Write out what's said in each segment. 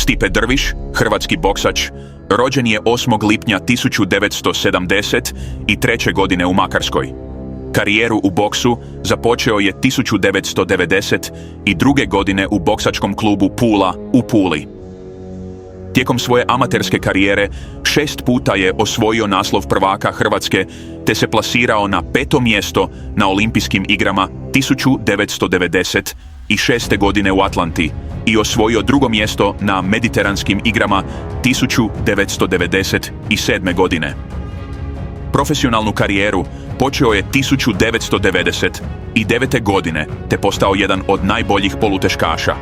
Stipe Drviš, hrvatski boksač, rođen je 8. lipnja 1973. godine u Makarskoj. Karijeru u boksu započeo je 1992. godine u boksačkom klubu Pula u Puli. Tijekom svoje amaterske karijere 6 puta je osvojio naslov prvaka Hrvatske te se plasirao na 5. mjesto na olimpijskim igrama 1996. godine u Atlanti i osvojio 2. mjesto na mediteranskim igrama 1997. godine. Profesionalnu karijeru počeo je 1999. godine te postao jedan od najboljih poluteškaša.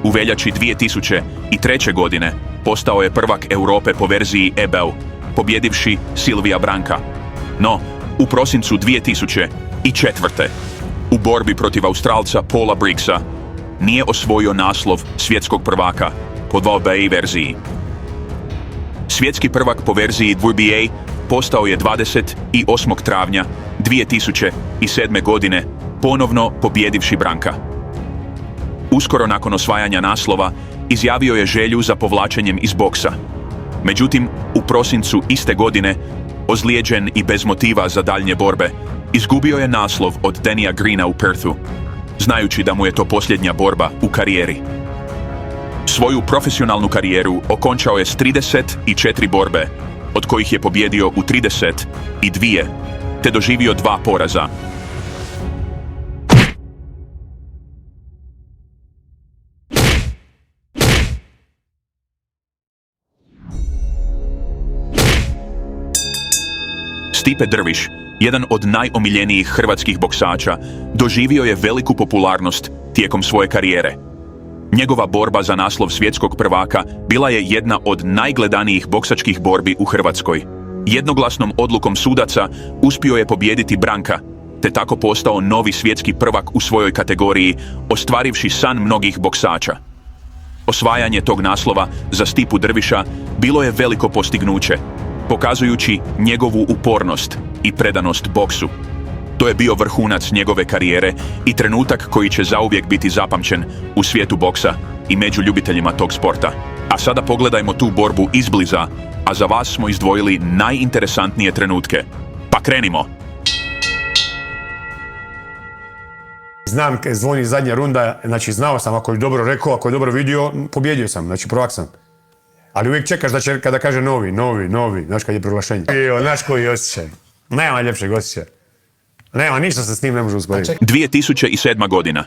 U veljači 2003. godine postao je prvak Europe po verziji EBEU, pobjedivši Silvija Branka. No, u prosincu 2004. u borbi protiv Australca Paula Briggsa nije osvojio naslov svjetskog prvaka po WBA verziji. Svjetski prvak po verziji WBA postao je 28. travnja 2007. godine, ponovno pobjedivši Branka. Uskoro nakon osvajanja naslova izjavio je želju za povlačenjem iz boksa. Međutim, u prosincu iste godine, ozlijeđen i bez motiva za daljnje borbe, izgubio je naslov od Dannya Greena u Perthu, znajući da mu je to posljednja borba u karijeri. Svoju profesionalnu karijeru okončao je s 34 borbe, od kojih je pobjedio u 32, te doživio 2 poraza. Stipe Drviš, jedan od najomiljenijih hrvatskih boksača, doživio je veliku popularnost tijekom svoje karijere. Njegova borba za naslov svjetskog prvaka bila je jedna od najgledanijih boksačkih borbi u Hrvatskoj. Jednoglasnom odlukom sudaca uspio je pobijediti Branka, te tako postao novi svjetski prvak u svojoj kategoriji, ostvarivši san mnogih boksača. Osvajanje tog naslova za Stipu Drviša bilo je veliko postignuće, pokazujući njegovu upornost i predanost boksu. To je bio vrhunac njegove karijere i trenutak koji će zauvijek biti zapamćen u svijetu boksa i među ljubiteljima tog sporta. A sada pogledajmo tu borbu izbliza, a za vas smo izdvojili najinteresantnije trenutke. Pa krenimo! Znam, zvoni zadnja runda, znači znao sam ako je dobro rekao, ako je dobro vidio, pobjedio sam, znači prvak sam. Ali uvijek čekaš da će, kada kaže novi, znaš kad je proglašenje. Znaš koji je osjećaj. Nema ljepšeg osjećaja. Nema, ništa se s tim ne može usporediti. 2007. godina.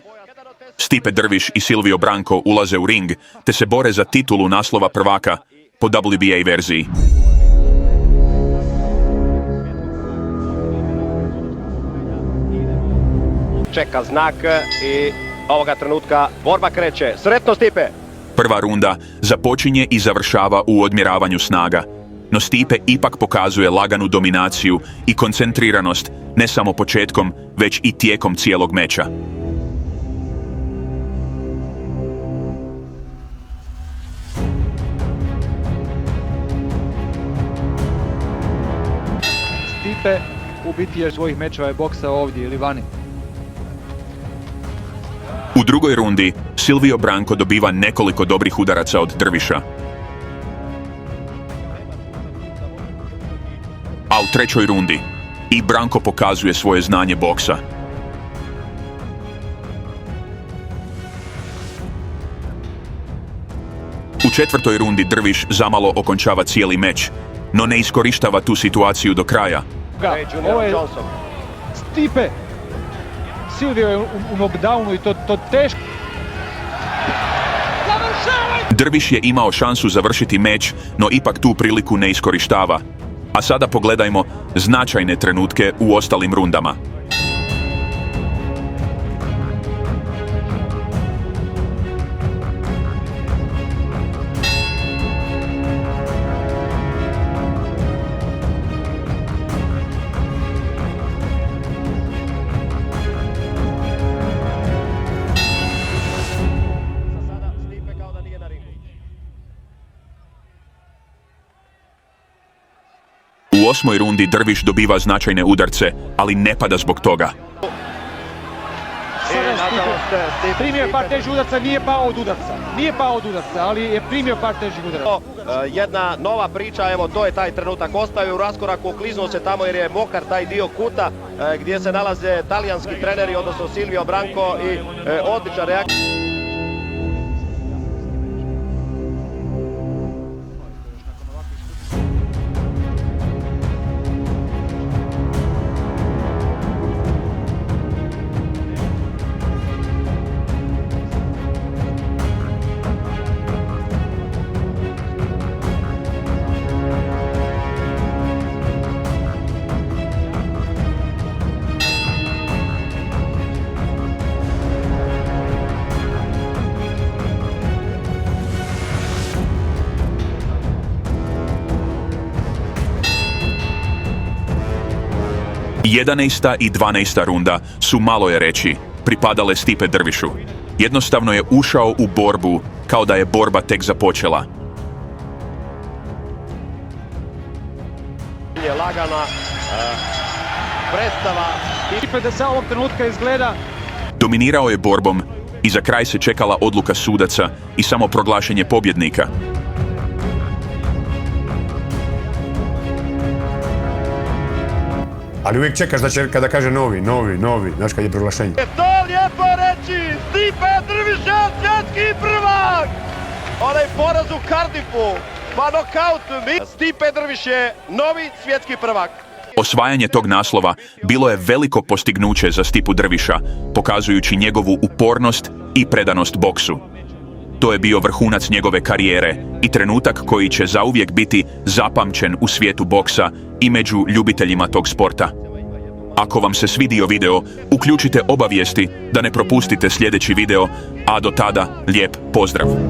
Stipe Drviš i Silvio Branko ulaze u ring te se bore za titulu naslova prvaka po WBA verziji. Čeka znak i ovoga trenutka borba kreće. Sretno Stipe! Prva runda započinje i završava u odmjeravanju snaga, no Stipe ipak pokazuje laganu dominaciju i koncentriranost ne samo početkom, već i tijekom cijelog meča. Stipe u biti je svojih mečeva je boksao ovdje ili vani. U drugoj rundi Silvio Branko dobiva nekoliko dobrih udaraca od Drviša. A u trećoj rundi i Branko pokazuje svoje znanje boksa. U četvrtoj rundi Drviš zamalo okončava cijeli meč, no ne iskorištava tu situaciju do kraja. Ovo je Stipe. Silvio je u knockdownu i to teško. Drviš je imao šansu završiti meč, no ipak tu priliku ne iskorištava. A sada pogledajmo značajne trenutke u ostalim rundama. U osmoj rundi Drviš dobiva značajne udarce, ali ne pada zbog toga. Stipe. Primio je par težih udarca, nije pao od udarca. Nije pao od udarca, ali je primio par težih udarca. Jedna nova priča, evo to je taj trenutak, ostavio u raskoraku, okliznuo se tamo jer je mokar taj dio kuta gdje se nalaze talijanski treneri, odnosno Silvio Branco i odlična reakcija. Jedanaesta i 12. runda su, malo je reći, pripadale Stipe Drvišu. Jednostavno je ušao u borbu kao da je borba tek započela. Lagana predstava. Stipe da se ovog trenutka izgleda. Dominirao je borbom i za kraj se čekala odluka sudaca i samo proglašenje pobjednika. Ali uvijek čekaš da će, kada kaže novi, znaš kad je proglašenje. To lijepo reći, Stipe Drviš je svjetski prvak! Onaj poraz u Cardiffu, pa nokaut, Stipe Drviš je novi svjetski prvak. Osvajanje tog naslova bilo je veliko postignuće za Stipu Drviša, pokazujući njegovu upornost i predanost boksu. To je bio vrhunac njegove karijere i trenutak koji će zauvijek biti zapamćen u svijetu boksa i među ljubiteljima tog sporta. Ako vam se svidio video, uključite obavijesti da ne propustite sljedeći video, a do tada lijep pozdrav!